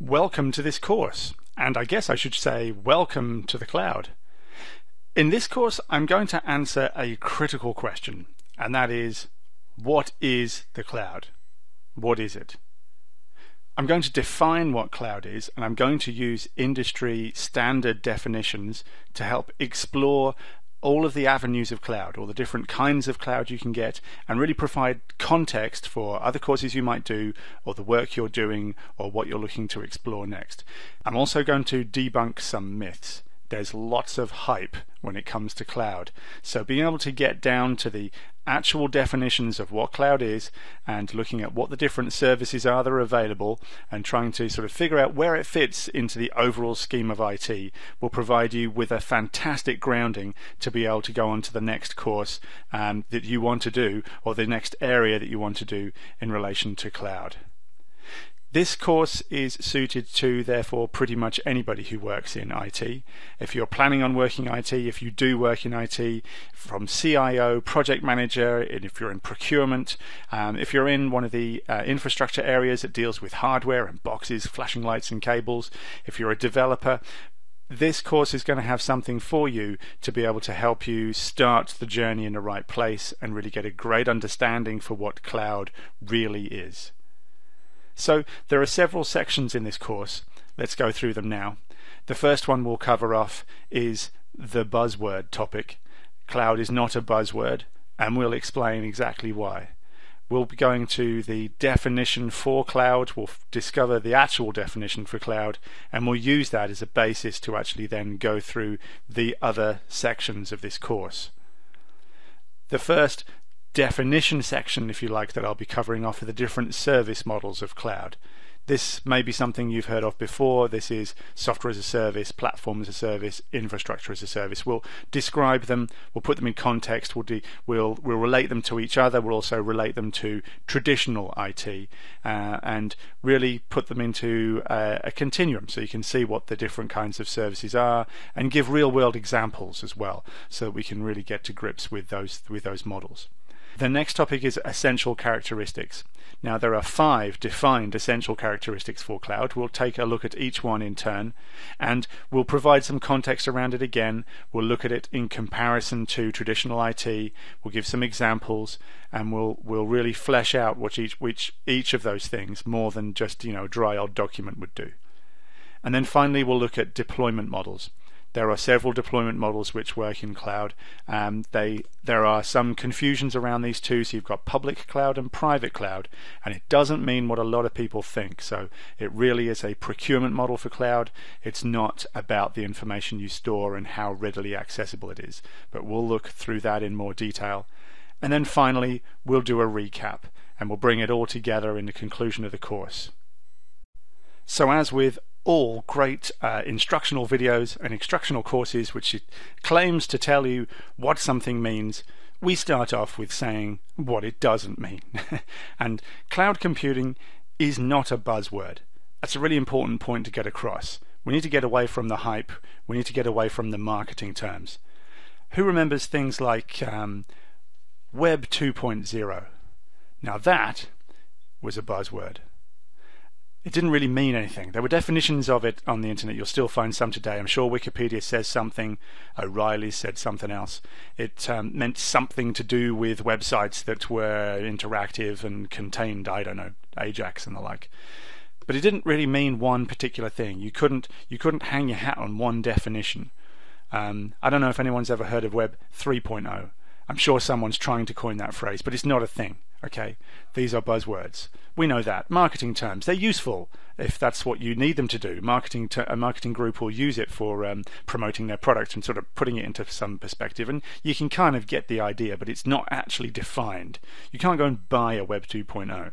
Welcome to this course, and I guess I should say welcome to the cloud. In this course I'm going to answer a critical question, and that is, what is the cloud? What is it? I'm going to define what cloud is, and I'm going to use industry standard definitions to help explore all of the avenues of cloud, all the different kinds of cloud you can get, and really provide context for other courses you might do, or the work you're doing, or what you're looking to explore next. I'm also going to debunk some myths. There's lots of hype when it comes to cloud, so being able to get down to the actual definitions of what cloud is and looking at what the different services are that are available and trying to sort of figure out where it fits into the overall scheme of IT will provide you with a fantastic grounding to be able to go on to the next course that you want to do, or the next area that you want to do in relation to cloud. This course is suited to, therefore, pretty much anybody who works in IT. If you're planning on working IT, if you do work in IT, from CIO, project manager, and if you're in procurement, if you're in one of the infrastructure areas that deals with hardware and boxes, flashing lights and cables, if you're a developer, this course is going to have something for you to be able to help you start the journey in the right place and really get a great understanding for what cloud really is. So there are several sections in this course. Let's go through them now. The first one we'll cover off is the buzzword topic. Cloud is not a buzzword, and we'll explain exactly why. We'll be going to the definition for cloud, we'll discover the actual definition for cloud, and we'll use that as a basis to actually then go through the other sections of this course. The first definition section, if you like, that I'll be covering off are the different service models of cloud. This may be something you've heard of before. This is software as a service, platform as a service, infrastructure as a service. We'll describe them, we'll put them in context, we'll relate them to each other, we'll also relate them to traditional IT, and really put them into a continuum so you can see what the different kinds of services are, and give real-world examples as well, so that we can really get to grips with those models. The next topic is essential characteristics. Now there are 5 defined essential characteristics for cloud. We'll take a look at each one in turn, and we'll provide some context around it again. We'll look at it in comparison to traditional IT. We'll give some examples, and we'll really flesh out what each of those things, more than just a dry old document would do. And then finally we'll look at deployment models. There are several deployment models which work in cloud. There are some confusions around these two, so you've got public cloud and private cloud, and it doesn't mean what a lot of people think. So it really is a procurement model for cloud. It's not about the information you store and how readily accessible it is, but we'll look through that in more detail. And then finally we'll do a recap, and we'll bring it all together in the conclusion of the course. So as with all great instructional videos and instructional courses which it claims to tell you what something means, we start off with saying what it doesn't mean. And cloud computing is not a buzzword. That's a really important point to get across. We need to get away from the hype. We need to get away from the marketing terms. Who remembers things like Web 2.0? Now that was a buzzword. It didn't really mean anything. There were definitions of it on the internet. You'll still find some today. I'm sure Wikipedia says something. O'Reilly said something else. It meant something to do with websites that were interactive and contained, I don't know, Ajax and the like. But it didn't really mean one particular thing. You couldn't hang your hat on one definition. I don't know if anyone's ever heard of Web 3.0. I'm sure someone's trying to coin that phrase, but it's not a thing. Okay, these are buzzwords. We know that. Marketing terms, they're useful if that's what you need them to do. A marketing group will use it for promoting their product and sort of putting it into some perspective, and you can kind of get the idea, but it's not actually defined. You can't go and buy a Web 2.0.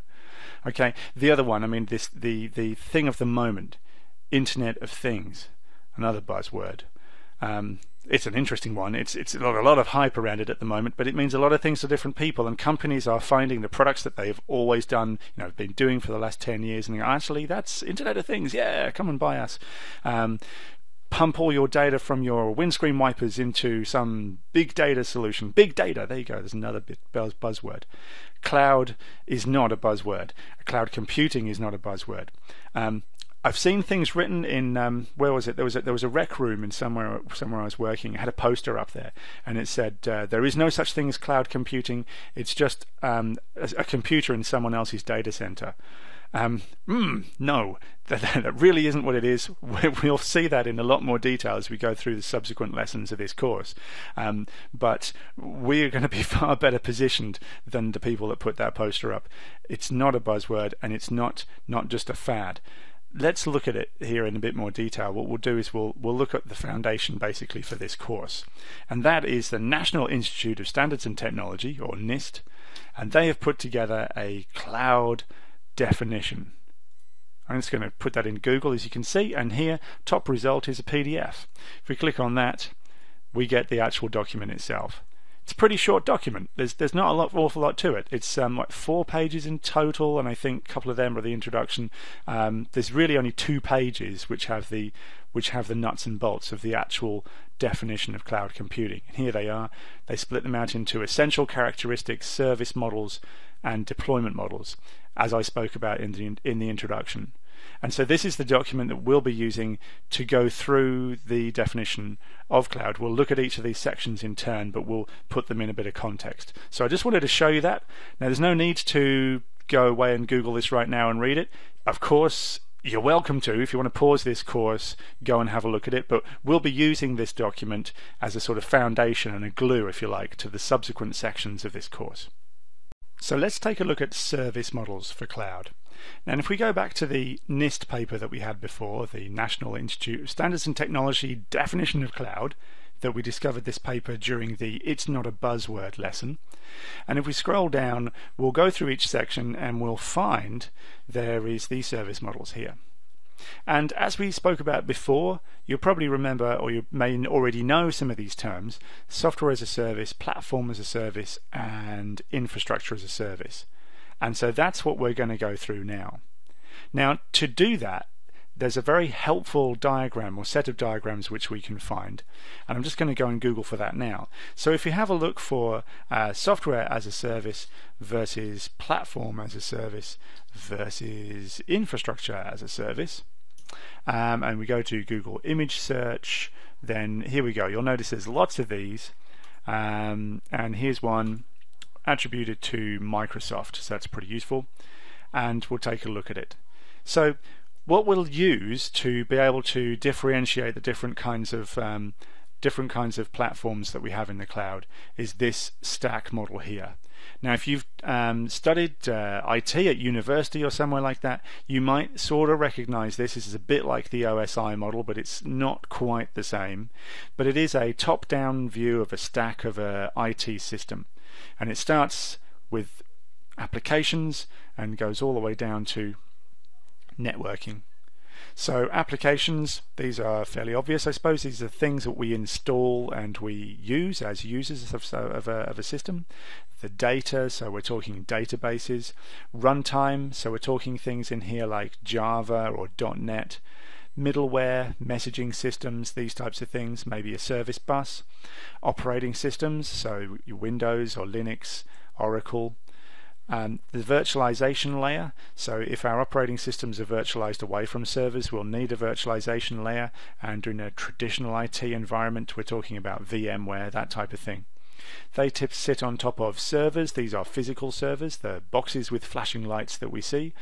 Okay, the other one, I mean, the thing of the moment, Internet of Things, another buzzword. It's an interesting one. It's a lot of hype around it at the moment, but it means a lot of things to different people, and companies are finding the products that they've always done, been doing for the last 10 years, and they go, actually, that's Internet of Things, yeah, come and buy us. Pump all your data from your windscreen wipers into some big data solution. Big data, there you go, there's another buzzword. Cloud is not a buzzword. Cloud computing is not a buzzword. I've seen things written in where was it? There was a rec room in somewhere I was working. It had a poster up there, and it said there is no such thing as cloud computing. It's just a computer in someone else's data center. No, that really isn't what it is. We'll see that in a lot more detail as we go through the subsequent lessons of this course. But we're going to be far better positioned than the people that put that poster up. It's not a buzzword, and it's not just a fad. Let's look at it here in a bit more detail. What we'll do is we'll look at the foundation basically for this course, and that is the National Institute of Standards and Technology, or NIST, and they have put together a cloud definition. I'm just going to put that in Google, as you can see, and here top result is a PDF. If we click on that, we get the actual document itself. It's a pretty short document. There's not awful lot to it. It's like 4 pages in total, and I think a couple of them are the introduction. There's really only 2 pages which have the nuts and bolts of the actual definition of cloud computing. And here they are. They split them out into essential characteristics, service models, and deployment models, as I spoke about in the introduction. And so this is the document that we'll be using to go through the definition of cloud. We'll look at each of these sections in turn, but we'll put them in a bit of context. So I just wanted to show you that. Now, there's no need to go away and Google this right now and read it. Of course, you're welcome to. If you want to pause this course, go and have a look at it, but we'll be using this document as a sort of foundation and a glue, if you like, to the subsequent sections of this course. So let's take a look at service models for cloud. Now, if we go back to the NIST paper that we had before, the National Institute of Standards and Technology definition of cloud, that we discovered this paper during the It's Not a Buzzword lesson. And if we scroll down, we'll go through each section and we'll find there is the service models here. And as we spoke about before, you'll probably remember, or you may already know some of these terms: software as a service, platform as a service, and infrastructure as a service. And so that's what we're going to go through now. Now, to do that, there's a very helpful diagram or set of diagrams which we can find, and I'm just going to go and Google for that now. So if you have a look for software as a service versus platform as a service versus infrastructure as a service, and we go to Google image search, then here we go. You'll notice there's lots of these, and here's one attributed to Microsoft, so that's pretty useful, and we'll take a look at it. So what we'll use to be able to differentiate the different kinds of platforms that we have in the cloud is this stack model here. Now, if you've studied IT at university or somewhere like that, you might sort of recognize this. This is a bit like the OSI model, but it's not quite the same. But it is a top-down view of a stack of a IT system, and it starts with applications and goes all the way down to networking. So applications, these are fairly obvious, I suppose. These are things that we install and we use as users of a system. The data, so we're talking databases. Runtime, so we're talking things in here like Java or .NET. Middleware, messaging systems, these types of things, maybe a service bus. Operating systems, so your Windows or Linux, Oracle. The virtualization layer, so if our operating systems are virtualized away from servers, we'll need a virtualization layer, and in a traditional IT environment we're talking about VMware, that type of thing. They sit on top of servers. These are physical servers, the boxes with flashing lights that we see.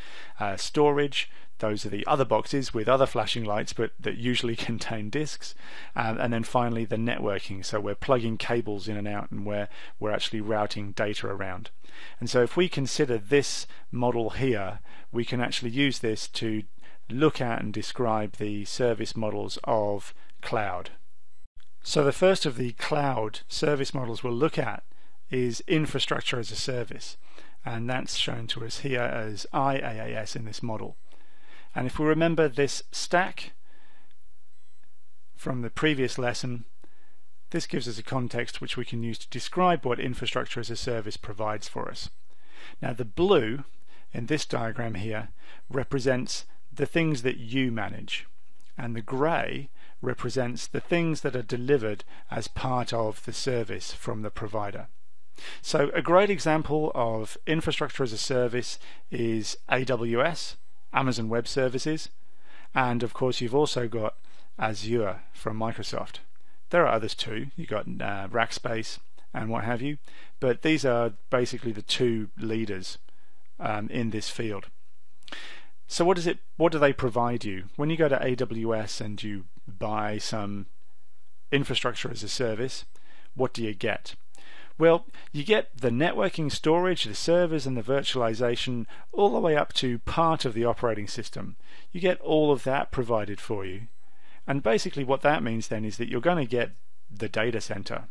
Storage, those are the other boxes with other flashing lights but that usually contain disks. And then finally the networking, so we're plugging cables in and out and we're actually routing data around. And so if we consider this model here, we can actually use this to look at and describe the service models of cloud. So the first of the cloud service models we'll look at is infrastructure as a service, and that's shown to us here as IaaS in this model. And if we remember this stack from the previous lesson, this gives us a context which we can use to describe what infrastructure as a service provides for us. Now, the blue in this diagram here represents the things that you manage, and the grey represents the things that are delivered as part of the service from the provider. So a great example of infrastructure as a service is AWS, Amazon Web Services, And of course you've also got Azure from Microsoft. There are others too. You've got Rackspace and what have you, but these are basically the two leaders in this field. So what do they provide you? When you go to AWS and you buy some infrastructure as a service, what do you get? Well, you get the networking, storage, the servers and the virtualization, all the way up to part of the operating system. You get all of that provided for you. And basically what that means then is that you're going to get the data center.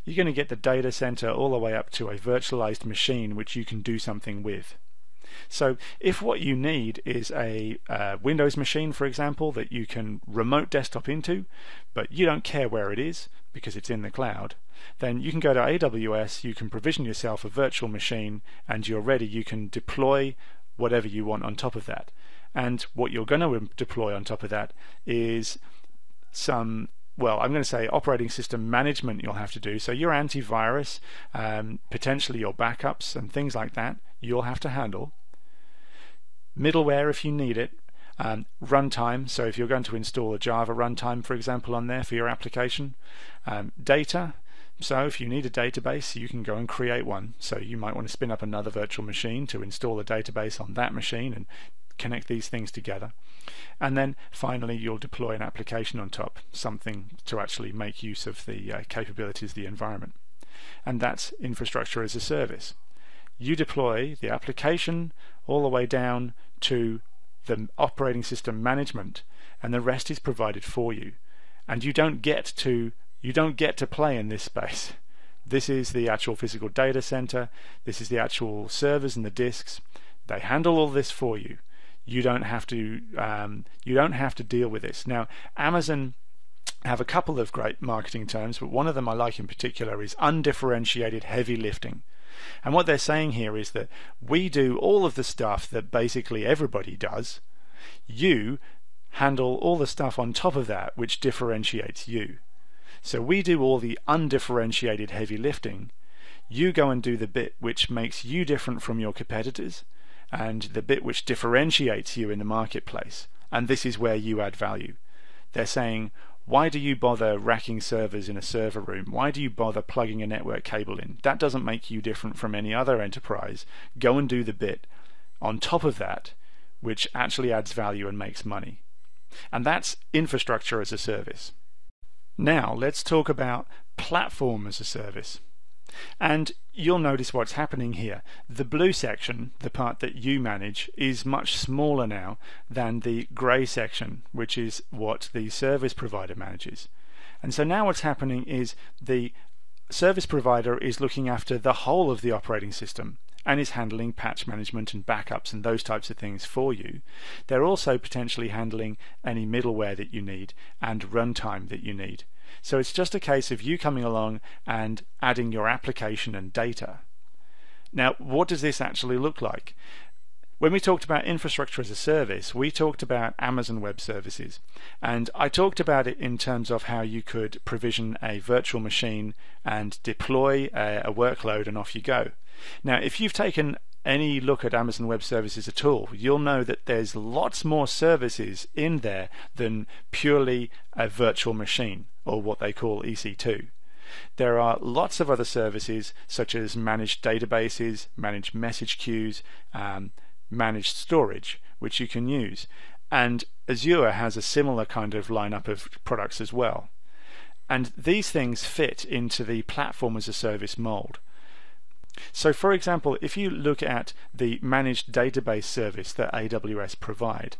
You're going to get the data center all the way up to a virtualized machine which you can do something with. So if what you need is a Windows machine, for example, that you can remote desktop into, but you don't care where it is because it's in the cloud, then you can go to AWS, you can provision yourself a virtual machine, and you're ready. You can deploy whatever you want on top of that. And what you're going to deploy on top of that is some, well, I'm going to say operating system management you'll have to do. So your antivirus, potentially your backups and things like that, you'll have to handle. Middleware if you need it, runtime, so if you're going to install a Java runtime, for example, on there for your application, data, so if you need a database, you can go and create one. So you might want to spin up another virtual machine to install a database on that machine and connect these things together. And then finally you'll deploy an application on top, something to actually make use of the capabilities of the environment. And that's infrastructure as a service. You deploy the application all the way down to the operating system management, and the rest is provided for you. And you don't get to play in this space. This is the actual physical data center. This is the actual servers and the disks. They handle all this for you. You don't have to deal with this. Now, Amazon have a couple of great marketing terms, but one of them I like in particular is undifferentiated heavy lifting. And what they're saying here is that we do all of the stuff that basically everybody does. You handle all the stuff on top of that which differentiates you. So we do all the undifferentiated heavy lifting. You go and do the bit which makes you different from your competitors and the bit which differentiates you in the marketplace. And this is where you add value. They're saying, why do you bother racking servers in a server room? Why do you bother plugging a network cable in? That doesn't make you different from any other enterprise. Go and do the bit on top of that which actually adds value and makes money. And that's infrastructure as a service. Now let's talk about platform as a service. And you'll notice what's happening here. The blue section, the part that you manage, is much smaller now than the grey section, which is what the service provider manages. And so now what's happening is the service provider is looking after the whole of the operating system and is handling patch management and backups and those types of things for you. They're also potentially handling any middleware that you need and runtime that you need. So it's just a case of you coming along and adding your application and data. Now, what does this actually look like? When we talked about infrastructure as a service, we talked about Amazon Web Services, and I talked about it in terms of how you could provision a virtual machine and deploy a workload and off you go. Now, if you've taken any look at Amazon Web Services at all, you'll know that there's lots more services in there than purely a virtual machine, or what they call EC2. There are lots of other services such as managed databases, managed message queues, managed storage, which you can use. And Azure has a similar kind of lineup of products as well. And these things fit into the platform as a service mold. So for example, if you look at the managed database service that AWS provide,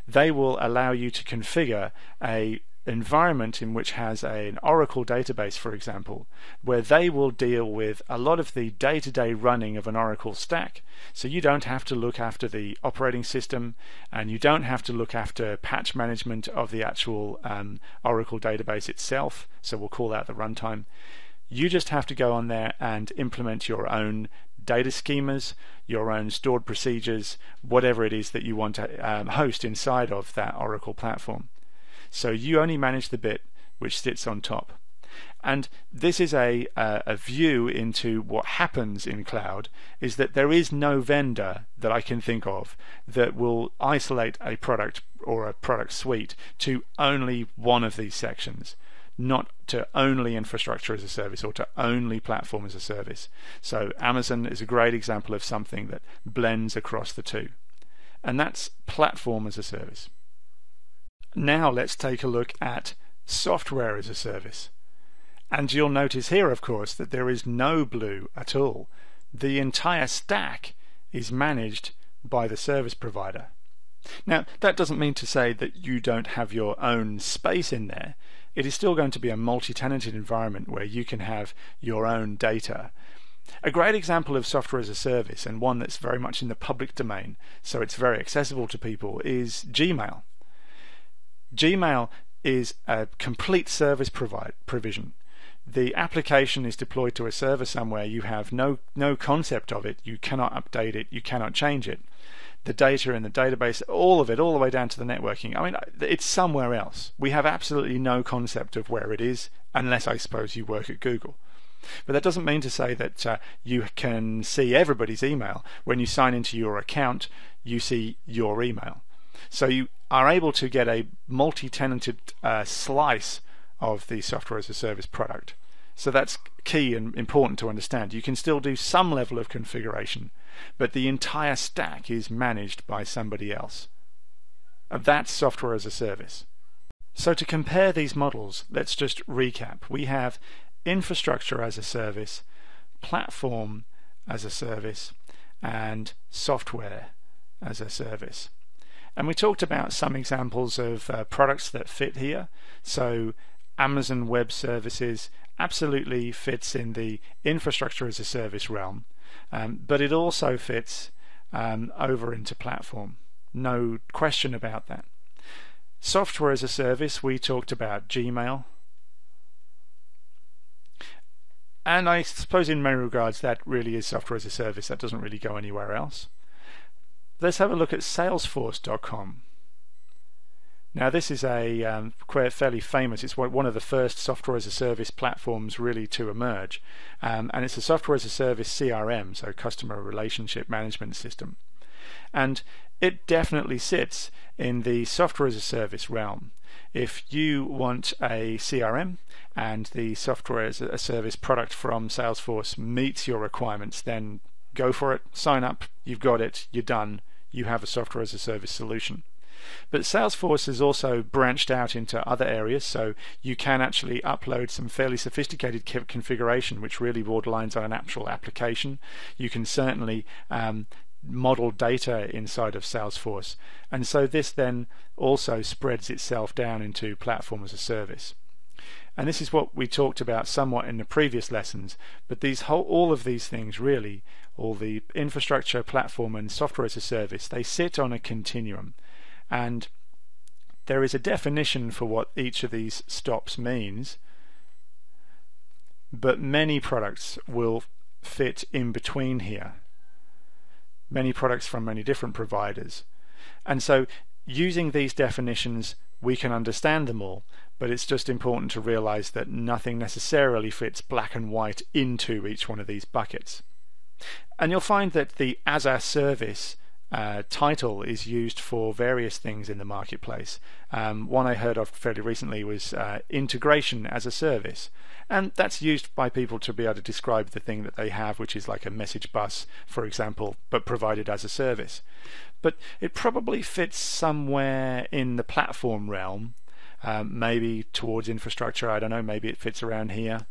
they will allow you to configure a environment in which has an Oracle database, for example, where they will deal with a lot of the day-to-day running of an Oracle stack. So you don't have to look after the operating system, and you don't have to look after patch management of the actual Oracle database itself, so we'll call that the runtime. You just have to go on there and implement your own data schemas, your own stored procedures, whatever it is that you want to host inside of that Oracle platform. So you only manage the bit which sits on top. And this is a view into what happens in cloud, is that there is no vendor that I can think of that will isolate a product or a product suite to only one of these sections, not to only infrastructure as a service or to only platform as a service. So Amazon is a great example of something that blends across the two, and that's platform as a service. Now let's take a look at software as a service. And you'll notice here, of course, that there is no blue at all. The entire stack is managed by the service provider. Now, that doesn't mean to say that you don't have your own space in there. It is still going to be a multi-tenanted environment where you can have your own data. A great example of software as a service, and one that's very much in the public domain, so it's very accessible to people, is Gmail. Gmail is a complete service provision. The application is deployed to a server somewhere. You have no concept of it. You cannot update it. You cannot change it. The data in the database, all of it, all the way down to the networking, I mean, it's somewhere else. We have absolutely no concept of where it is, unless I suppose you work at Google. But that doesn't mean to say that you can see everybody's email. When you sign into your account, you see your email. So you are able to get a multi-tenanted slice of the software as a service product. So that's key and important to understand. You can still do some level of configuration, but the entire stack is managed by somebody else. And that's software as a service. So to compare these models, let's just recap. We have infrastructure as a service, platform as a service, and software as a service. And we talked about some examples of products that fit here. So Amazon Web Services absolutely fits in the infrastructure as a service realm, but it also fits over into platform. No question about that. Software as a service, we talked about Gmail. And I suppose in many regards that really is software as a service. That doesn't really go anywhere else. Let's have a look at Salesforce.com. Now this is a fairly famous, it's one of the first software as a service platforms really to emerge, and it's a software as a service CRM, so customer relationship management system, and it definitely sits in the software as a service realm. If you want a CRM and the software as a service product from Salesforce meets your requirements, then go for it, sign up, you've got it, you're done, you have a software as a service solution. But Salesforce has also branched out into other areas, so you can actually upload some fairly sophisticated configuration which really borderlines on an actual application. You can certainly model data inside of Salesforce, and so this then also spreads itself down into platform as a service. And this is what we talked about somewhat in the previous lessons, but all of these things really, all the infrastructure, platform and software as a service, they sit on a continuum, and there is a definition for what each of these stops means, but many products will fit in between here. Many products from many different providers, and so using these definitions we can understand them all, but it's just important to realize that nothing necessarily fits black and white into each one of these buckets. And you'll find that the as a service title is used for various things in the marketplace. One I heard of fairly recently was integration as a service, and that's used by people to be able to describe the thing that they have, which is like a message bus, for example, but provided as a service. But it probably fits somewhere in the platform realm, maybe towards infrastructure, I don't know, maybe it fits around here.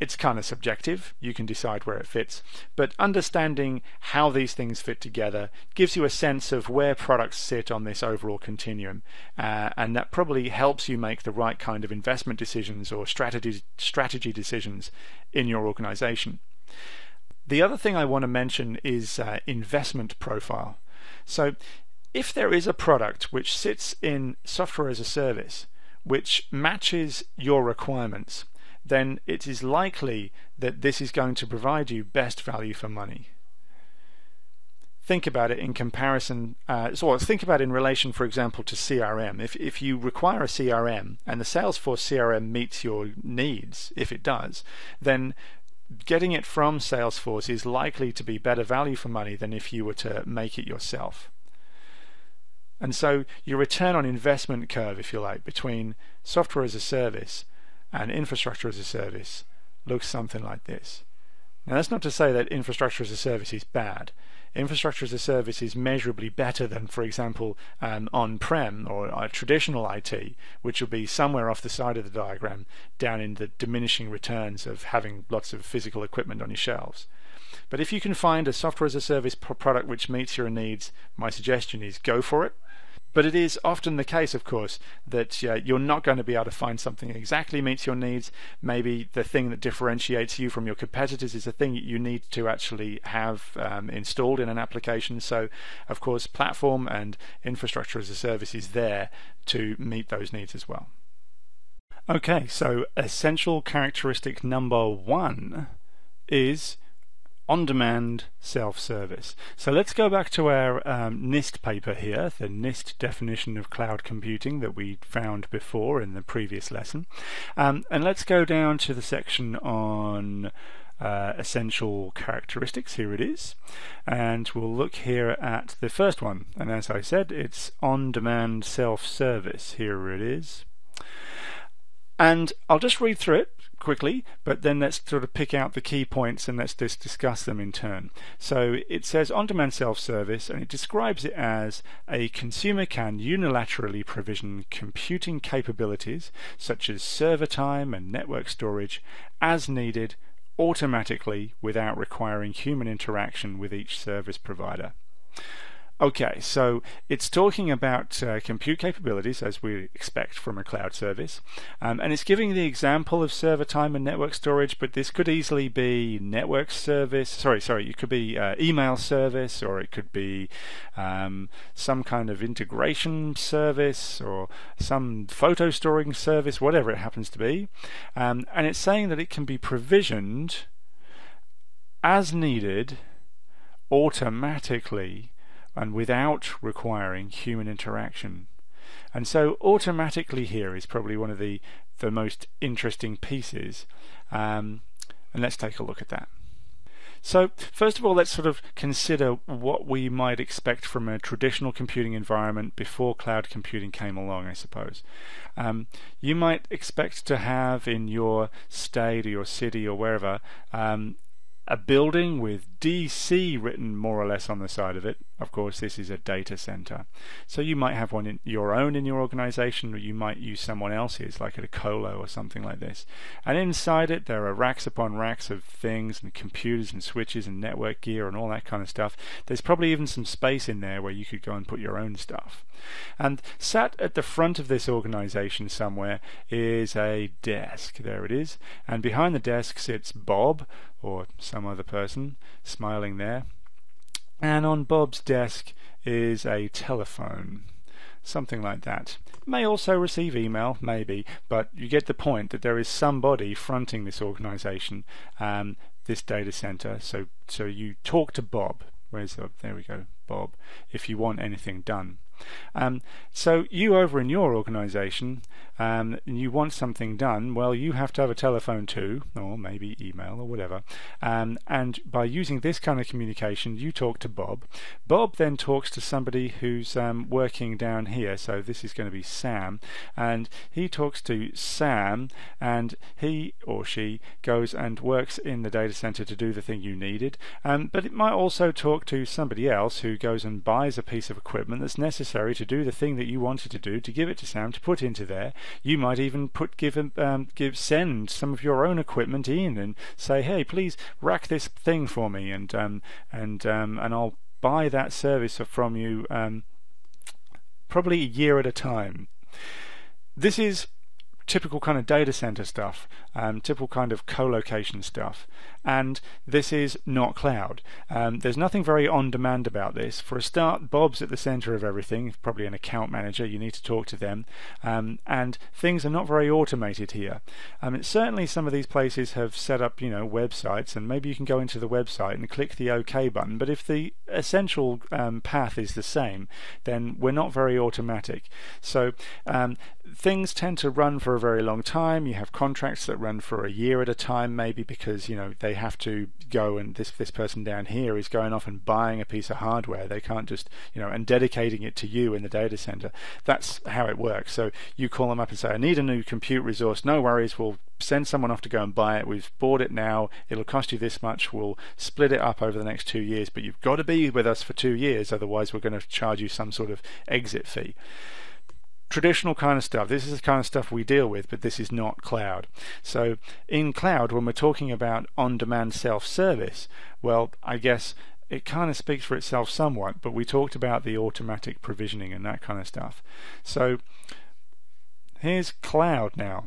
It's kind of subjective, you can decide where it fits, but understanding how these things fit together gives you a sense of where products sit on this overall continuum, and that probably helps you make the right kind of investment decisions or strategy decisions in your organization. The other thing I want to mention is investment profile. So if there is a product which sits in software as a service which matches your requirements, then it is likely that this is going to provide you best value for money. think about it in comparison, think about it in relation, for example, to CRM. If you require a CRM and the Salesforce CRM meets your needs, if it does, then getting it from Salesforce is likely to be better value for money than if you were to make it yourself. And so your return on investment curve, if you like, between software as a service and infrastructure as a service looks something like this. Now, that's not to say that infrastructure as a service is bad. Infrastructure as a service is measurably better than, for example, on-prem or traditional IT, which will be somewhere off the side of the diagram down in the diminishing returns of having lots of physical equipment on your shelves. But if you can find a software as a service product which meets your needs, my suggestion is go for it. But it is often the case, of course, that you're not going to be able to find something that exactly meets your needs. Maybe the thing that differentiates you from your competitors is the thing that you need to actually have installed in an application. So, of course, platform and infrastructure as a service is there to meet those needs as well. Okay, so essential characteristic number 1 is on-demand self-service. So let's go back to our NIST paper here, the NIST definition of cloud computing that we found before in the previous lesson. And let's go down to the section on essential characteristics. Here it is. And we'll look here at the first one. And as I said, it's on-demand self-service. Here it is. And I'll just read through it quickly, but then let's sort of pick out the key points and let's just discuss them in turn. So it says on-demand self-service, and it describes it as a consumer can unilaterally provision computing capabilities such as server time and network storage as needed automatically without requiring human interaction with each service provider. Okay, so it's talking about compute capabilities as we expect from a cloud service, and it's giving the example of server time and network storage, but this could easily be network service, it could be email service, or it could be some kind of integration service or some photo storing service, whatever it happens to be, and it's saying that it can be provisioned as needed automatically and without requiring human interaction. And so automatically here is probably one of the most interesting pieces, and let's take a look at that. So first of all, let's sort of consider what we might expect from a traditional computing environment before cloud computing came along, I suppose. You might expect to have in your state or your city or wherever a building with DC written more or less on the side of it. Of course, this is a data center. So you might have one in your organization, or you might use someone else's, like at a colo or something like this. And inside it, there are racks upon racks of things and computers and switches and network gear and all that kind of stuff. There's probably even some space in there where you could go and put your own stuff. And sat at the front of this organization somewhere is a desk. There it is. And behind the desk sits Bob, or some other person, smiling there. And on Bob's desk is a telephone, something like that. May also receive email, maybe, but you get the point that there is somebody fronting this organization, this data center. So you talk to Bob. There we go, Bob, if you want anything done. So you over in your organization, you want something done, well, you have to have a telephone too, or maybe email or whatever, and by using this kind of communication you talk to Bob. Bob then talks to somebody who's working down here, so this is going to be Sam, and he talks to Sam, and he or she goes and works in the data center to do the thing you needed, but it might also talk to somebody else who goes and buys a piece of equipment that's necessary to do the thing that you wanted to do, to give it to Sam to put into there. You might even send some of your own equipment in and say, hey, please rack this thing for me, and I'll buy that service from you probably a year at a time. This is typical kind of data center stuff, typical kind of co-location stuff, and this is not cloud. There's nothing very on-demand about this. For a start, Bob's at the center of everything, probably an account manager, you need to talk to them, and things are not very automated here. Certainly some of these places have set up, you know, websites, and maybe you can go into the website and click the OK button, but if the essential path is the same, then we're not very automatic. So things tend to run for a very long time. You have contracts that run for a year at a time, maybe because, you know, they have to go, and this person down here is going off and buying a piece of hardware. They can't just, you know, and dedicating it to you in the data center. That's how it works. So you call them up and say, I need a new compute resource. No worries, we'll send someone off to go and buy it. We've bought it now. It'll cost you this much. We'll split it up over the next 2 years, but you've got to be with us for 2 years, otherwise we're going to charge you some sort of exit fee. Traditional kind of stuff. This is the kind of stuff we deal with, but this is not cloud. So in cloud, when we're talking about on-demand self-service, well, I guess it kind of speaks for itself somewhat, but we talked about the automatic provisioning and that kind of stuff. So here's cloud now.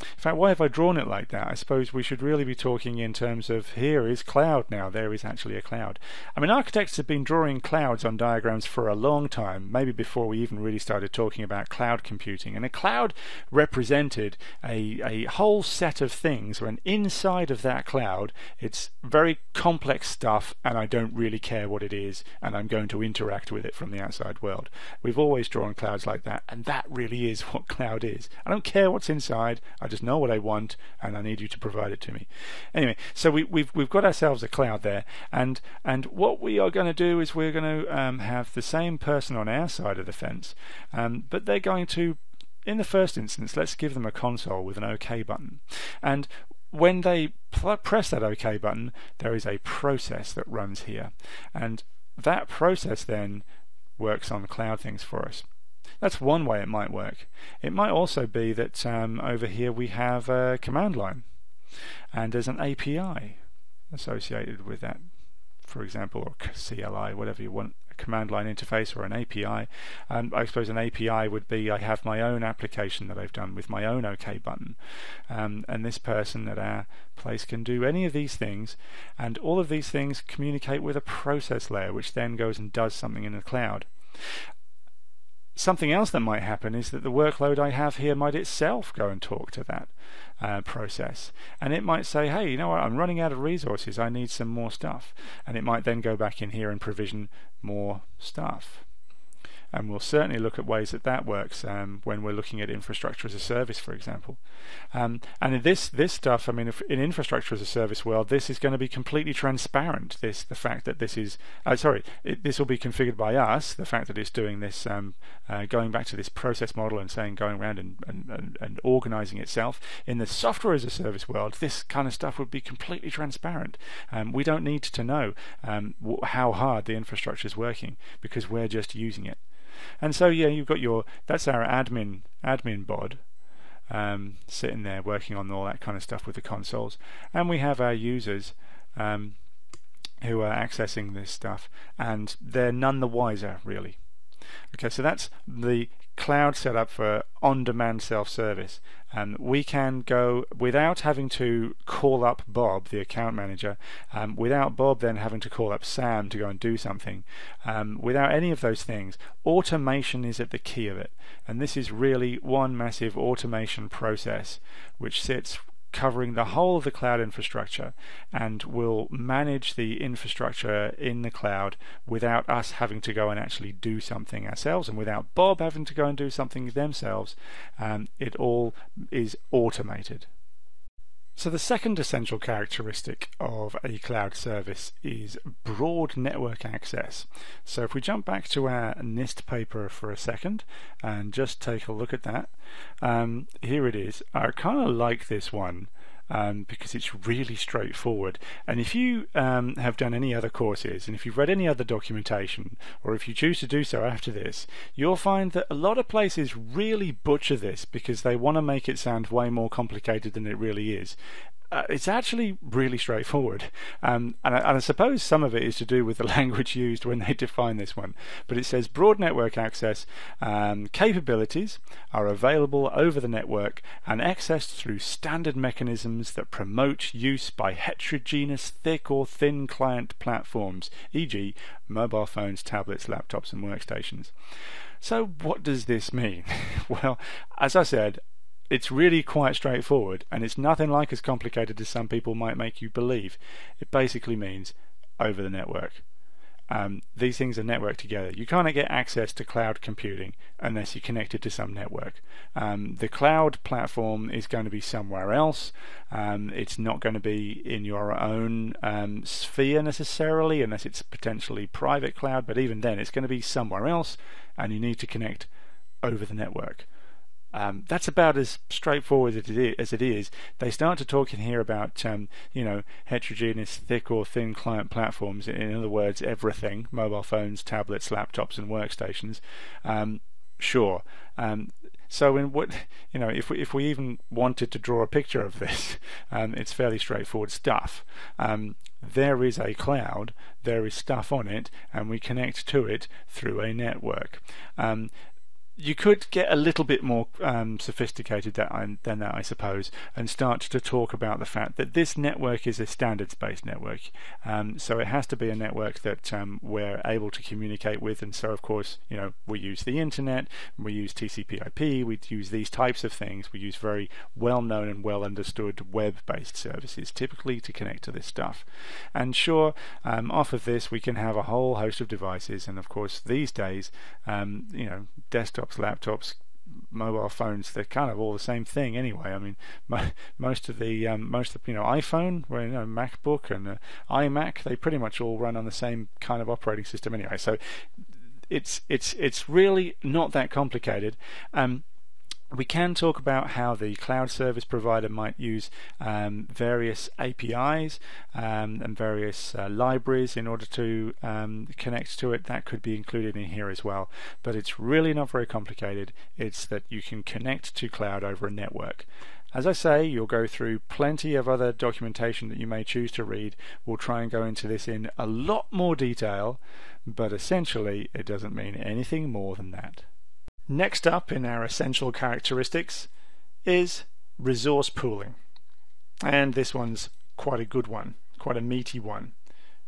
In fact, why have I drawn it like that? I suppose we should really be talking in terms of here is cloud now, there is actually a cloud. I mean, architects have been drawing clouds on diagrams for a long time, maybe before we even really started talking about cloud computing. And a cloud represented a whole set of things when inside of that cloud it's very complex stuff and I don't really care what it is and I'm going to interact with it from the outside world. We've always drawn clouds like that, and that really is what cloud is. I don't care what's inside, I just know what I want and I need you to provide it to me. Anyway, so we've got ourselves a cloud there, and what we are going to do is we're going to have the same person on our side of the fence, but they're going to, in the first instance, let's give them a console with an OK button, and when they press that OK button, there is a process that runs here, and that process then works on cloud things for us. That's one way it might work. It might also be that over here we have a command line, and there's an API associated with that, for example, or CLI, whatever you want, a command line interface or an API. And I suppose an API would be, I have my own application that I've done with my own OK button, and this person at our place can do any of these things, and all of these things communicate with a process layer, which then goes and does something in the cloud. Something else that might happen is that the workload I have here might itself go and talk to that process, and it might say, hey, you know what, I'm running out of resources, I need some more stuff, and it might then go back in here and provision more stuff. And we'll certainly look at ways that that works when we're looking at infrastructure as a service, for example. And in this stuff, I mean, if in infrastructure as a service world, this is going to be completely transparent. The fact that this is, this will be configured by us. The fact that it's doing this, going back to this process model and saying, going around and organizing itself. In the software as a service world, this kind of stuff would be completely transparent. We don't need to know how hard the infrastructure is working because we're just using it. And so yeah, you've got that's our admin bod sitting there working on all that kind of stuff with the consoles, and we have our users who are accessing this stuff, and they're none the wiser really. Okay, so that's the cloud setup for on-demand self-service, and we can go without having to call up Bob, the account manager, without Bob then having to call up Sam to go and do something, without any of those things. Automation is at the key of it, and this is really one massive automation process which sits covering the whole of the cloud infrastructure and will manage the infrastructure in the cloud without us having to go and actually do something ourselves, and without Bob having to go and do something themselves. It all is automated. So the second essential characteristic of a cloud service is broad network access. So if we jump back to our NIST paper for a second and just take a look at that, here it is. I kind of like this one because it's really straightforward. And if you have done any other courses, and if you've read any other documentation, or if you choose to do so after this, you'll find that a lot of places really butcher this because they want to make it sound way more complicated than it really is. it's actually really straightforward, and I suppose some of it is to do with the language used when they define this one. But it says broad network access capabilities are available over the network and accessed through standard mechanisms that promote use by heterogeneous thick or thin client platforms, e.g. mobile phones, tablets, laptops and workstations. So what does this mean? Well, as I said, it's really quite straightforward, and it's nothing like as complicated as some people might make you believe. It basically means over the network. These things are networked together. You can't get access to cloud computing unless you're connected to some network. The cloud platform is going to be somewhere else. It's not going to be in your own sphere necessarily, unless it's potentially private cloud, but even then it's going to be somewhere else, and you need to connect over the network. That's about as straightforward as it is. They start to talk in here about heterogeneous thick or thin client platforms. In other words, everything: mobile phones, tablets, laptops, and workstations. Sure. So if we even wanted to draw a picture of this, it's fairly straightforward stuff. There is a cloud, there is stuff on it, and we connect to it through a network. You could get a little bit more sophisticated than that, I suppose, and start to talk about the fact that this network is a standards-based network. So it has to be a network that we're able to communicate with, and so of course, we use the internet, we use TCP/IP, we use these types of things. We use very well-known and well-understood web-based services, typically to connect to this stuff. And sure, off of this we can have a whole host of devices, and of course these days, desktops, laptops, mobile phones, they're kind of all the same thing anyway. I mean, most of iPhone, MacBook and iMac, they pretty much all run on the same kind of operating system anyway. So it's really not that complicated. We can talk about how the cloud service provider might use various APIs and various libraries in order to connect to it. That could be included in here as well. But it's really not very complicated. It's that you can connect to cloud over a network. As I say, you'll go through plenty of other documentation that you may choose to read. We'll try and go into this in a lot more detail, but essentially it doesn't mean anything more than that. Next up in our essential characteristics is resource pooling. And this one's quite a good one, quite a meaty one.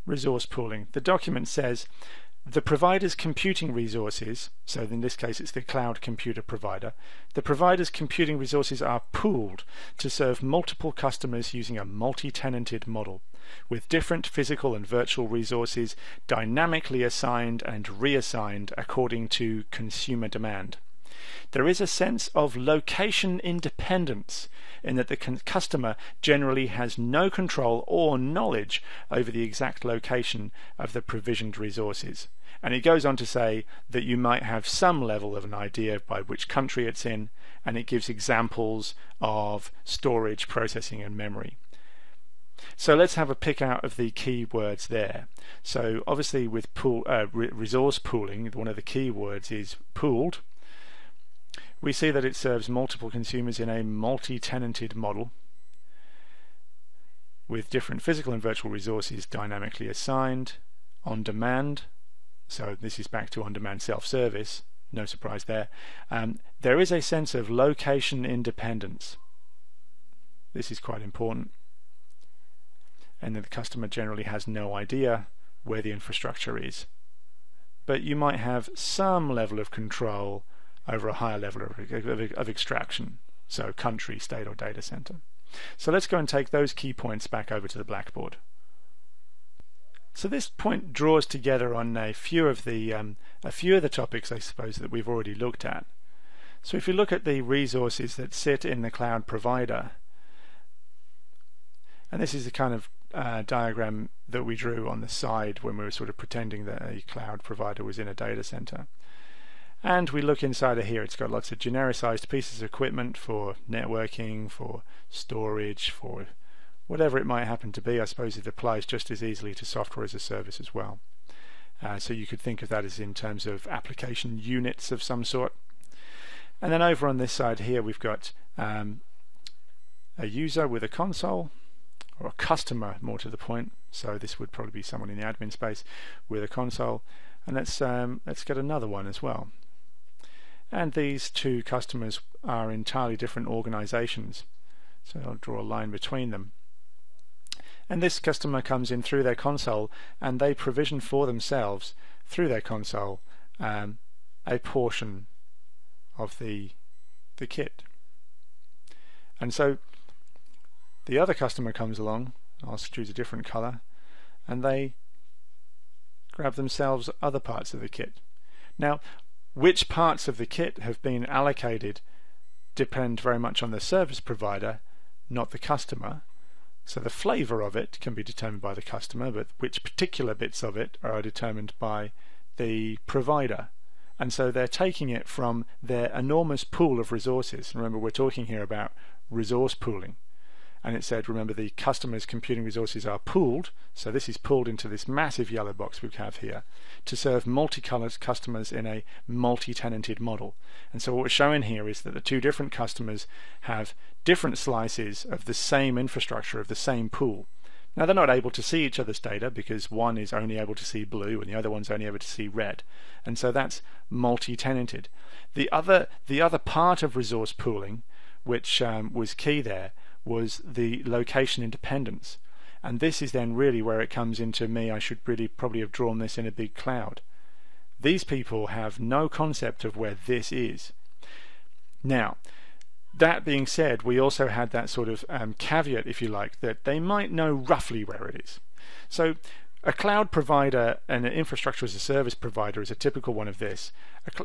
Resource pooling. The document says the provider's computing resources, so in this case it's the cloud computer provider, the provider's computing resources are pooled to serve multiple customers using a multi-tenanted model, with different physical and virtual resources dynamically assigned and reassigned according to consumer demand. There is a sense of location independence in that the customer generally has no control or knowledge over the exact location of the provisioned resources. And it goes on to say that you might have some level of an idea by which country it's in, and it gives examples of storage, processing and memory. So let's have a pick out of the key words there. So obviously with resource pooling, one of the key words is pooled. We see that it serves multiple consumers in a multi-tenanted model with different physical and virtual resources dynamically assigned, on demand. So this is back to on-demand self-service, no surprise there. There is a sense of location independence. This is quite important. And that the customer generally has no idea where the infrastructure is. But you might have some level of control over a higher level of extraction, so country, state or data center. So let's go and take those key points back over to the blackboard. So this point draws together on a few of the topics, I suppose, that we've already looked at. So if you look at the resources that sit in the cloud provider, and this is the kind of diagram that we drew on the side when we were sort of pretending that a cloud provider was in a data center. And we look inside of here, it's got lots of genericized pieces of equipment for networking, for storage, for whatever it might happen to be. I suppose it applies just as easily to software as a service as well. So you could think of that as in terms of application units of some sort. And then over on this side here we've got a user with a console, or a customer more to the point, so this would probably be someone in the admin space with a console. And let's get another one as well. And these two customers are entirely different organizations, so I'll draw a line between them. And this customer comes in through their console, and they provision for themselves through their console a portion of the kit. And so the other customer comes along, I'll choose a different color, and they grab themselves other parts of the kit. Now, which parts of the kit have been allocated depend very much on the service provider, not the customer. So the flavor of it can be determined by the customer, but which particular bits of it are determined by the provider. And so they're taking it from their enormous pool of resources. Remember, we're talking here about resource pooling. And it said, remember, the customer's computing resources are pooled, so this is pooled into this massive yellow box we have here, to serve multicolored customers in a multi-tenanted model. And so what we're showing here is that the two different customers have different slices of the same infrastructure, of the same pool. Now, they're not able to see each other's data because one is only able to see blue and the other one's only able to see red. And so that's multi-tenanted. The other part of resource pooling, which was key there, was the location independence. And this is then really where it comes into me. I should really probably have drawn this in a big cloud. These people have no concept of where this is. Now, that being said, we also had that sort of caveat, if you like, that they might know roughly where it is. So a cloud provider and an infrastructure as a service provider is a typical one of this.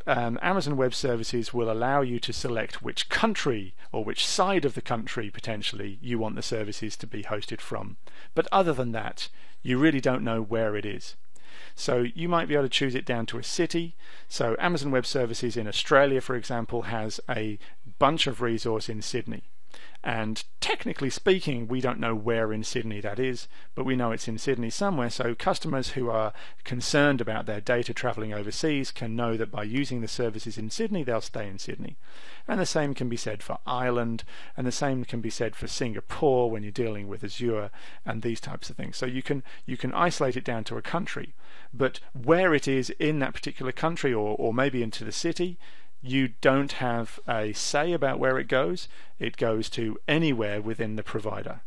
Amazon Web Services will allow you to select which country or which side of the country potentially you want the services to be hosted from. But other than that, you really don't know where it is. So you might be able to choose it down to a city. So Amazon Web Services in Australia, for example, has a bunch of resource in Sydney. And technically speaking, we don't know where in Sydney that is, but we know it's in Sydney somewhere, so customers who are concerned about their data traveling overseas can know that by using the services in Sydney, they'll stay in Sydney. And the same can be said for Ireland, and the same can be said for Singapore when you're dealing with Azure and these types of things. So you can isolate it down to a country, but where it is in that particular country, or maybe into the city, you don't have a say about where it goes. It goes to anywhere within the provider.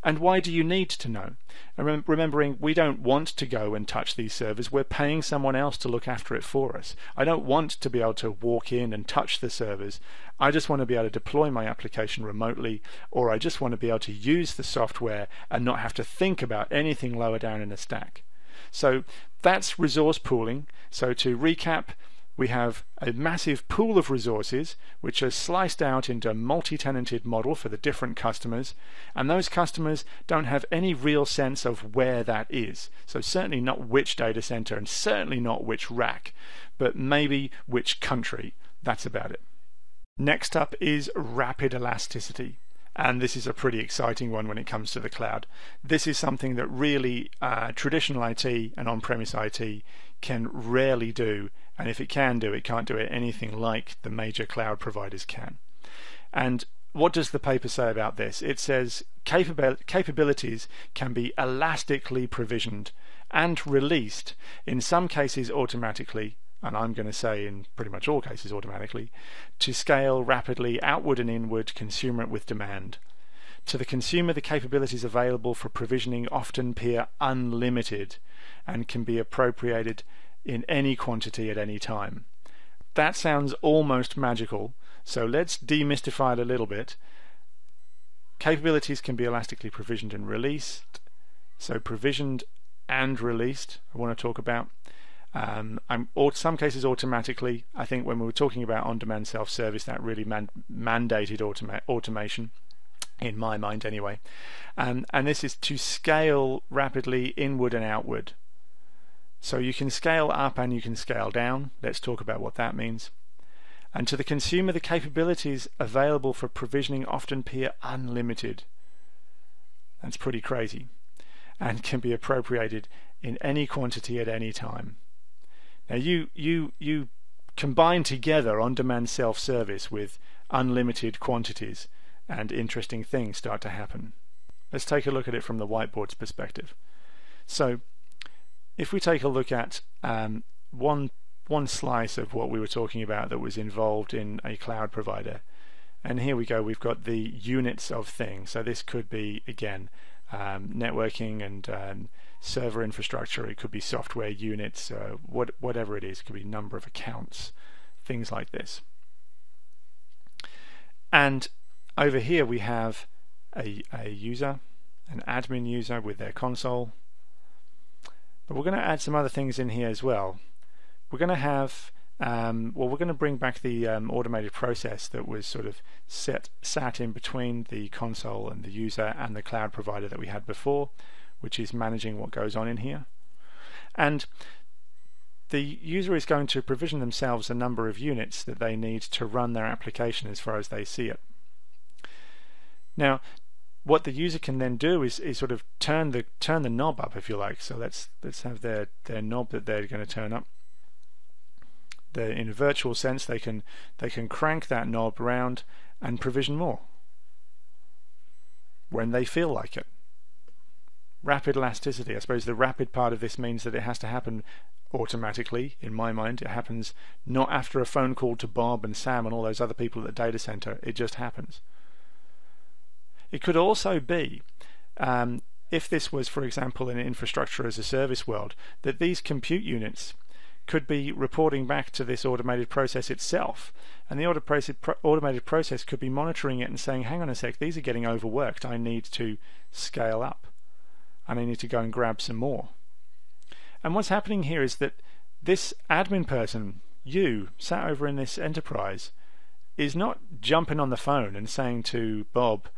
And why do you need to know? And remembering, we don't want to go and touch these servers. We're paying someone else to look after it for us. I don't want to be able to walk in and touch the servers. I just want to be able to deploy my application remotely, or I just want to be able to use the software and not have to think about anything lower down in the stack. So that's resource pooling. So to recap, we have a massive pool of resources which are sliced out into a multi-tenanted model for the different customers, and those customers don't have any real sense of where that is. So certainly not which data center, and certainly not which rack, but maybe which country. That's about it. Next up is rapid elasticity. And this is a pretty exciting one when it comes to the cloud. This is something that really traditional IT and on-premise IT can rarely do, and if it can do, it can't do it anything like the major cloud providers can. And what does the paper say about this? It says capabilities can be elastically provisioned and released, in some cases automatically, and I'm going to say in pretty much all cases automatically, to scale rapidly outward and inward commensurate with demand. To the consumer, the capabilities available for provisioning often appear unlimited and can be appropriated in any quantity at any time. That sounds almost magical, so let's demystify it a little bit. Capabilities can be elastically provisioned and released. So provisioned and released I want to talk about. Some cases automatically. I think when we were talking about on-demand self-service, that really mandated automation, in my mind anyway. And this is to scale rapidly inward and outward. So you can scale up and you can scale down. Let's talk about what that means. And to the consumer, the capabilities available for provisioning often appear unlimited. That's pretty crazy, and can be appropriated in any quantity at any time. Now you combine together on-demand self-service with unlimited quantities, and interesting things start to happen. Let's take a look at it from the whiteboard's perspective. So if we take a look at one slice of what we were talking about that was involved in a cloud provider, and here we go, we've got the units of things. So this could be, again, networking and server infrastructure. It could be software units, whatever it is. It could be number of accounts, things like this. And over here we have a user, an admin user with their console. But we're going to add some other things in here as well. We're going to have, we're going to bring back the automated process that was sort of sat in between the console and the user and the cloud provider that we had before, which is managing what goes on in here. And the user is going to provision themselves a number of units that they need to run their application as far as they see it. Now, what the user can then do is sort of turn the knob up, if you like. So let's have their knob that they're going to turn up. In a virtual sense, they can crank that knob around and provision more when they feel like it. Rapid elasticity. I suppose the rapid part of this means that it has to happen automatically. In my mind, it happens not after a phone call to Bob and Sam and all those other people at the data center. It just happens. It could also be, if this was, for example, in an infrastructure as a service world, that these compute units could be reporting back to this automated process itself, and the automated process could be monitoring it and saying, hang on a sec, these are getting overworked, I need to scale up and I need to go and grab some more. And what's happening here is that this admin person, you sat over in this enterprise, is not jumping on the phone and saying to Bob,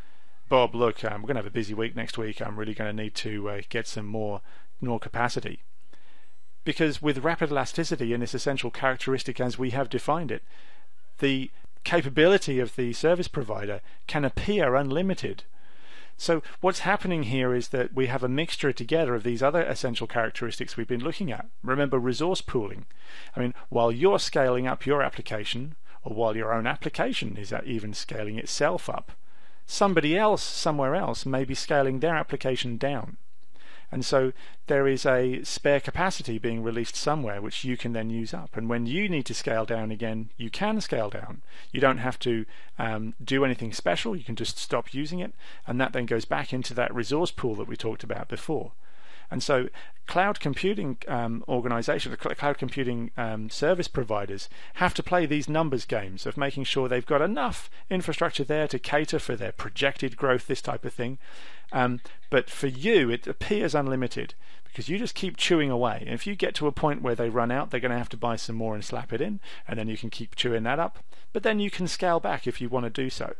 look, we're going to have a busy week next week, I'm really going to need to get some more capacity. Because with rapid elasticity and this essential characteristic as we have defined it, the capability of the service provider can appear unlimited. So what's happening here is that we have a mixture together of these other essential characteristics we've been looking at. Remember, resource pooling. I mean, while you're scaling up your application, or while your own application is even scaling itself up, somebody else somewhere else may be scaling their application down. And so there is a spare capacity being released somewhere which you can then use up. And when you need to scale down again, you can scale down. You don't have to do anything special. You can just stop using it. And that then goes back into that resource pool that we talked about before. And so cloud computing organizations, cloud computing service providers have to play these numbers games of making sure they've got enough infrastructure there to cater for their projected growth, this type of thing. But for you, it appears unlimited because you just keep chewing away. And if you get to a point where they run out, they're going to have to buy some more and slap it in, and then you can keep chewing that up. But then you can scale back if you want to do so.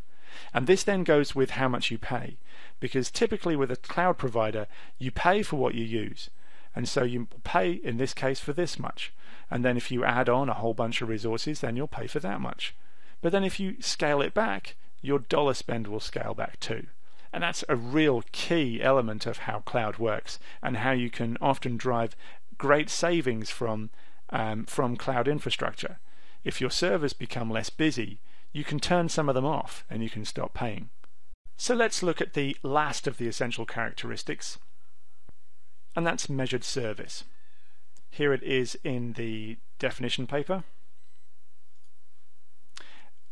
And this then goes with how much you pay, because typically with a cloud provider you pay for what you use, and so you pay in this case for this much, and then if you add on a whole bunch of resources then you'll pay for that much. But then if you scale it back, your dollar spend will scale back too. And that's a real key element of how cloud works and how you can often drive great savings from cloud infrastructure. If your servers become less busy, you can turn some of them off and you can stop paying. So let's look at the last of the essential characteristics, and that's measured service. Here it is in the definition paper,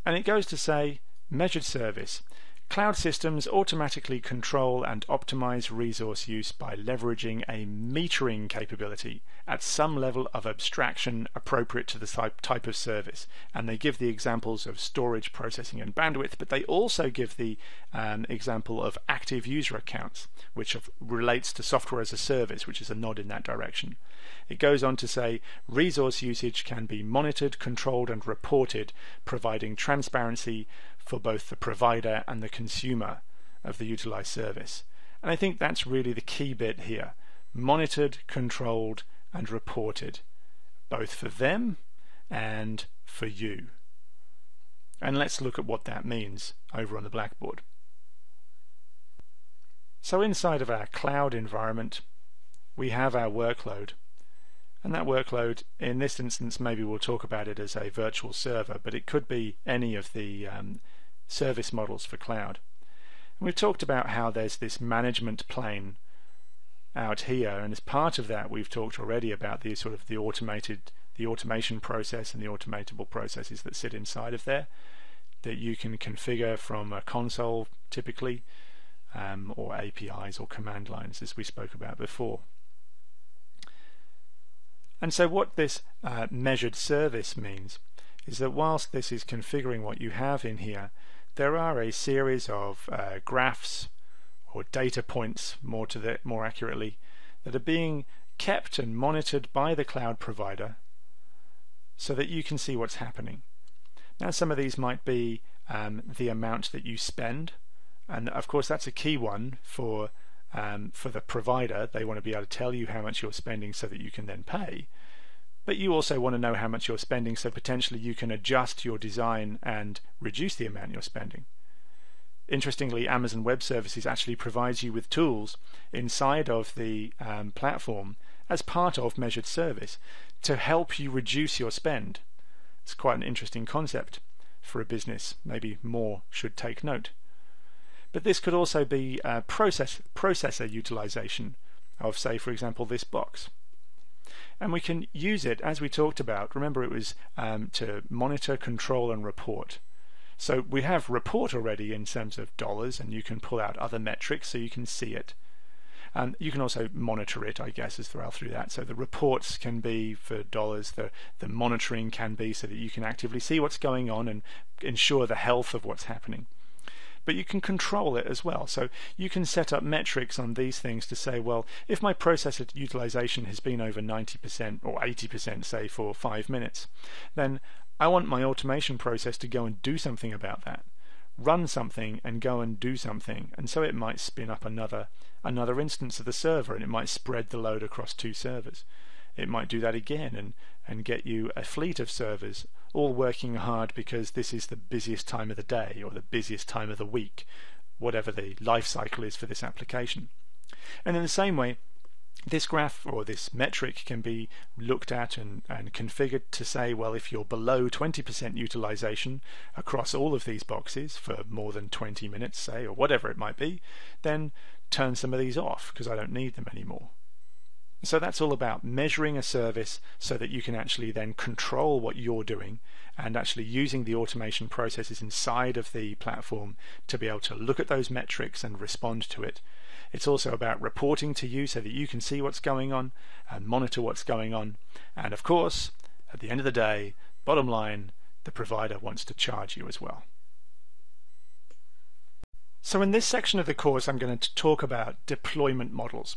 and it goes to say, measured service. Cloud systems automatically control and optimize resource use by leveraging a metering capability at some level of abstraction appropriate to the type of service. And they give the examples of storage, processing, and bandwidth, but they also give the example of active user accounts, which relates to software as a service, which is a nod in that direction. It goes on to say resource usage can be monitored, controlled, and reported, providing transparency for both the provider and the consumer of the utilized service. And I think that's really the key bit here. Monitored, controlled, and reported, both for them and for you. And let's look at what that means over on the blackboard. So inside of our cloud environment, we have our workload. And that workload, in this instance, maybe we'll talk about it as a virtual server, but it could be any of the service models for cloud. We've talked about how there's this management plane out here, and as part of that we've talked already about the sort of the automation process and the automatable processes that sit inside of there that you can configure from a console typically, or APIs or command lines, as we spoke about before. And so what this measured service means is that whilst this is configuring what you have in here, there are a series of graphs or data points, more accurately, that are being kept and monitored by the cloud provider so that you can see what's happening. Now, some of these might be the amount that you spend, and of course that's a key one for the provider. They want to be able to tell you how much you're spending so that you can then pay. But you also want to know how much you're spending so potentially you can adjust your design and reduce the amount you're spending. Interestingly, Amazon Web Services actually provides you with tools inside of the platform as part of measured service to help you reduce your spend. It's quite an interesting concept for a business. Maybe more should take note. But this could also be processor utilization of, say, for example, this box. And we can use it, as we talked about. Remember, it was to monitor, control, and report. So we have report already in terms of dollars, and you can pull out other metrics so you can see it. You can also monitor it, I guess, as well through that. So the reports can be for dollars, the monitoring can be so that you can actively see what's going on and ensure the health of what's happening. But you can control it as well. So you can set up metrics on these things to say, well, if my processor utilization has been over 90% or 80%, say, for 5 minutes, then I want my automation process to go and do something about that. Run something and go and do something. And so it might spin up another instance of the server, and it might spread the load across 2 servers. It might do that again and get you a fleet of servers all working hard because this is the busiest time of the day or the busiest time of the week, whatever the life cycle is for this application. And in the same way, this graph or this metric can be looked at and configured to say, well, if you're below 20% utilization across all of these boxes for more than 20 minutes, say, or whatever it might be, then turn some of these off because I don't need them anymore. So that's all about measuring a service so that you can actually then control what you're doing and actually using the automation processes inside of the platform to be able to look at those metrics and respond to it. It's also about reporting to you so that you can see what's going on and monitor what's going on. And of course, at the end of the day, bottom line, the provider wants to charge you as well. So in this section of the course, I'm going to talk about deployment models.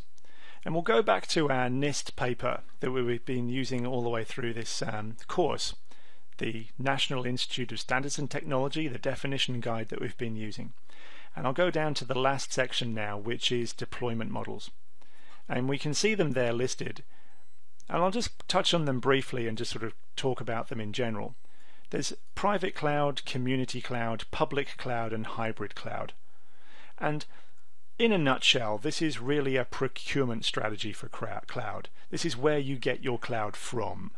And we'll go back to our NIST paper that we've been using all the way through this course, the National Institute of Standards and Technology, the definition guide that we've been using. And I'll go down to the last section now, which is deployment models. And we can see them there listed. And I'll just touch on them briefly and just sort of talk about them in general. There's private cloud, community cloud, public cloud, and hybrid cloud. And in a nutshell, this is really a procurement strategy for cloud. This is where you get your cloud from.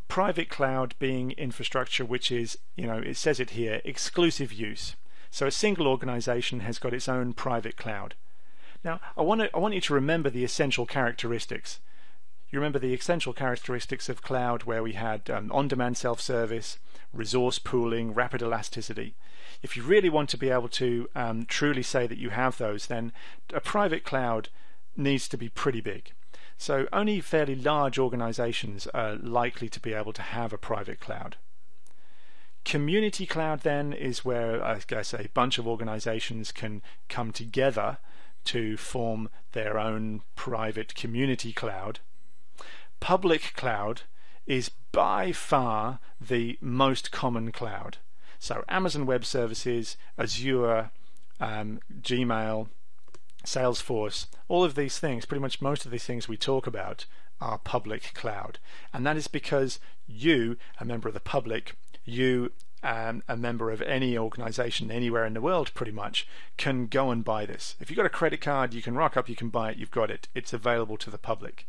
Private cloud being infrastructure which is, it says it here, exclusive use. So a single organization has got its own private cloud. Now, I want you to remember the essential characteristics. You remember the essential characteristics of cloud where we had on-demand self-service, resource pooling, rapid elasticity. If you really want to be able to truly say that you have those, then a private cloud needs to be pretty big. So only fairly large organizations are likely to be able to have a private cloud. Community cloud then is where, I guess, a bunch of organizations can come together to form their own private community cloud. Public cloud is by far the most common cloud. So Amazon Web Services, Azure, Gmail, Salesforce, all of these things, pretty much most of these things we talk about are public cloud. And that is because you, a member of the public, you, a member of any organization anywhere in the world pretty much, can go and buy this. If you've got a credit card, you can rock up, you can buy it, you've got it. It's available to the public.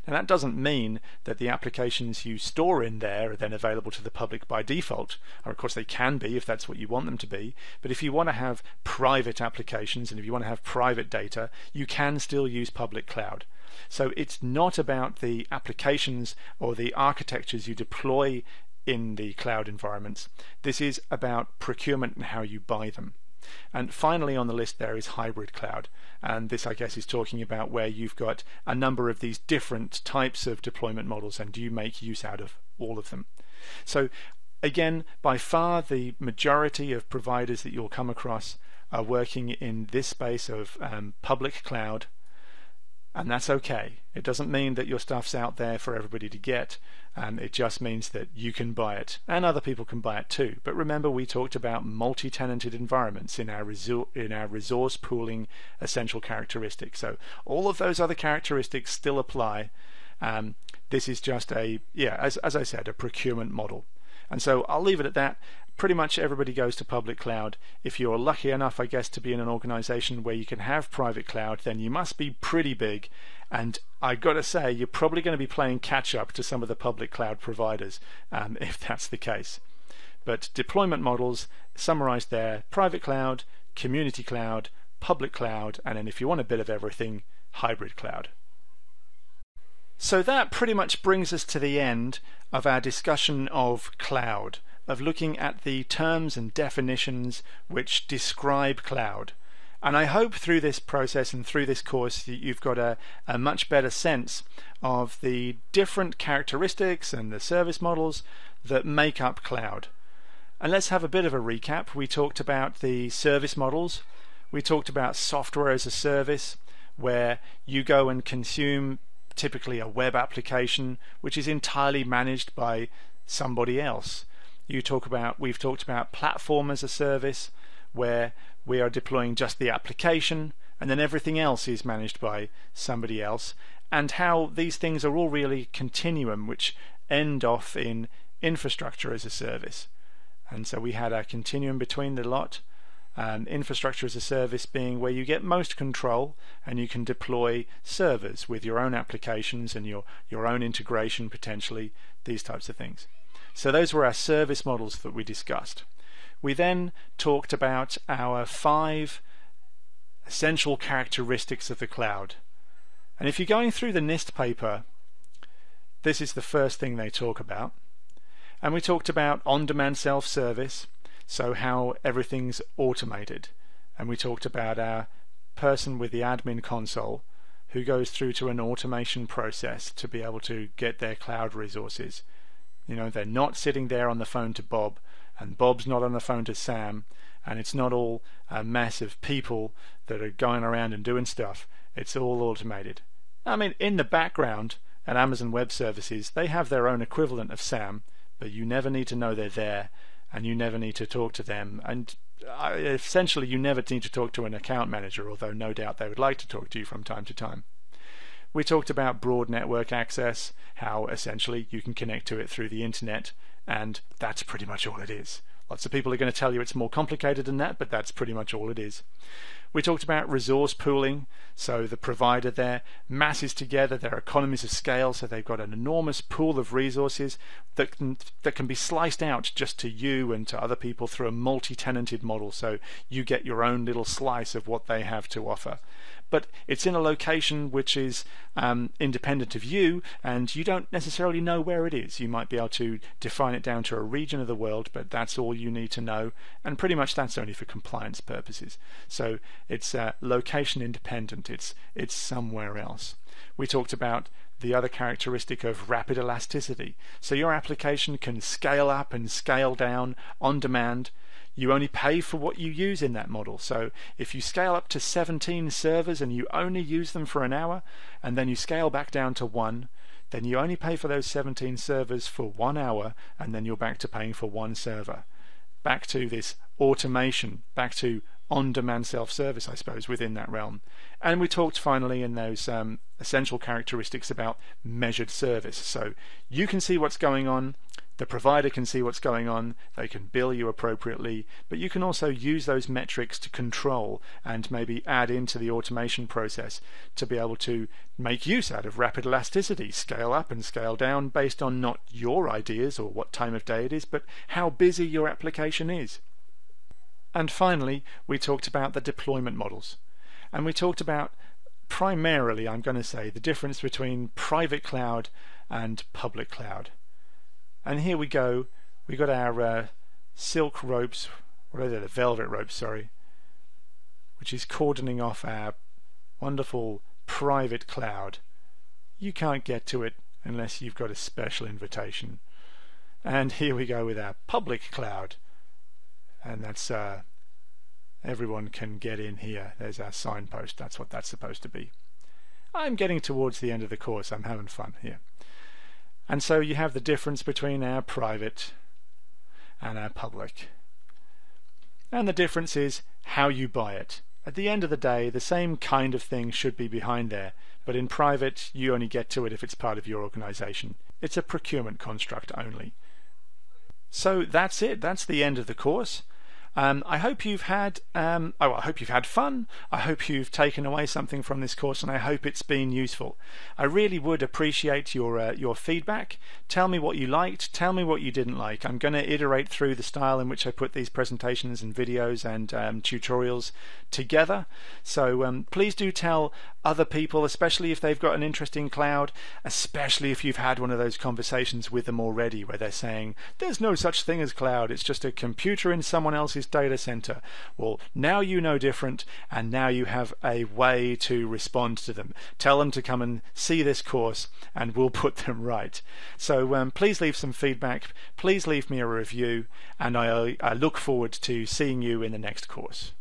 Now that doesn't mean that the applications you store in there are then available to the public by default, or of course they can be if that's what you want them to be, but if you want to have private applications and if you want to have private data, you can still use public cloud. So it's not about the applications or the architectures you deploy in the cloud environments. This is about procurement and how you buy them. And finally on the list there is hybrid cloud, and this I guess is talking about where you've got a number of these different types of deployment models and you make use out of all of them. So again, by far the majority of providers that you'll come across are working in this space of public cloud, and that's okay. It doesn't mean that your stuff's out there for everybody to get. It just means that you can buy it and other people can buy it too. But remember, we talked about multi-tenanted environments in our resource pooling essential characteristics. So all of those other characteristics still apply. This is just as I said, a procurement model. And so I'll leave it at that. Pretty much everybody goes to public cloud. If you're lucky enough, I guess, to be in an organization where you can have private cloud, then you must be pretty big. And I got to say, you're probably going to be playing catch up to some of the public cloud providers if that's the case. But deployment models summarized there: private cloud, community cloud, public cloud, and then if you want a bit of everything, hybrid cloud. So that pretty much brings us to the end of our discussion of cloud, of looking at the terms and definitions which describe cloud. And I hope through this process and through this course that you've got a much better sense of the different characteristics and the service models that make up cloud. And let's have a bit of a recap. We talked about the service models. We talked about software as a service, where you go and consume typically a web application which is entirely managed by somebody else. We've talked about platform as a service, where we are deploying just the application and then everything else is managed by somebody else, and how these things are all really continuum which end off in infrastructure as a service. And so we had a continuum between the lot, and infrastructure as a service being where you get most control and you can deploy servers with your own applications and your own integration potentially, these types of things. So those were our service models that we discussed. We then talked about our 5 essential characteristics of the cloud. And if you're going through the NIST paper, this is the first thing they talk about. And we talked about on-demand self-service, so how everything's automated. And we talked about our person with the admin console who goes through to an automation process to be able to get their cloud resources. You know, they're not sitting there on the phone to Bob, and Bob's not on the phone to Sam, and it's not all a mass of people that are going around and doing stuff. It's all automated. I mean, in the background at Amazon Web Services, they have their own equivalent of Sam, but you never need to know they're there, and you never need to talk to them, and essentially you never need to talk to an account manager, although no doubt they would like to talk to you from time to time. We talked about broad network access, how essentially you can connect to it through the internet, and that's pretty much all it is. Lots of people are going to tell you it's more complicated than that, but that's pretty much all it is. We talked about resource pooling, so the provider there masses together their economies of scale, so they've got an enormous pool of resources that can be sliced out just to you and to other people through a multi-tenanted model, so you get your own little slice of what they have to offer. But it's in a location which is independent of you, and you don't necessarily know where it is. You might be able to define it down to a region of the world, but that's all you need to know, and pretty much that's only for compliance purposes. So it's location independent, it's somewhere else. We talked about the other characteristic of rapid elasticity. So your application can scale up and scale down on demand. You only pay for what you use in that model. So if you scale up to 17 servers and you only use them for an hour, and then you scale back down to 1, then you only pay for those 17 servers for 1 hour, and then you're back to paying for 1 server. Back to this automation, back to on-demand self-service, I suppose, within that realm. And we talked finally in those essential characteristics about measured service. So you can see what's going on, The provider can see what's going on, they can bill you appropriately, but you can also use those metrics to control and maybe add into the automation process to be able to make use out of rapid elasticity, scale up and scale down based on not your ideas or what time of day it is, but how busy your application is. And finally, we talked about the deployment models. And we talked about primarily, I'm going to say, the difference between private cloud and public cloud. And here we go, we got our silk ropes, what are they, the velvet ropes, sorry, which is cordoning off our wonderful private cloud. You can't get to it unless you've got a special invitation. And here we go with our public cloud, and that's everyone can get in here. There's our signpost. That's what that's supposed to be. I'm getting towards the end of the course. I'm having fun here. And so you have the difference between our private and our public. And the difference is how you buy it. At the end of the day, the same kind of thing should be behind there, but in private you only get to it if it's part of your organization. It's a procurement construct only. So that's it. That's the end of the course. I hope you've had I hope you've had fun. I hope you've taken away something from this course, and I hope it's been useful. I really would appreciate your feedback. Tell me what you liked, tell me what you didn't like. I'm going to iterate through the style in which I put these presentations and videos and tutorials together. So please do tell other people, especially if they've got an interest in cloud, especially if you've had one of those conversations with them already where they're saying there's no such thing as cloud, it's just a computer in someone else's data center. Well, now you know different, and now you have a way to respond to them. Tell them to come and see this course and we'll put them right. So please leave some feedback, please leave me a review, and I look forward to seeing you in the next course.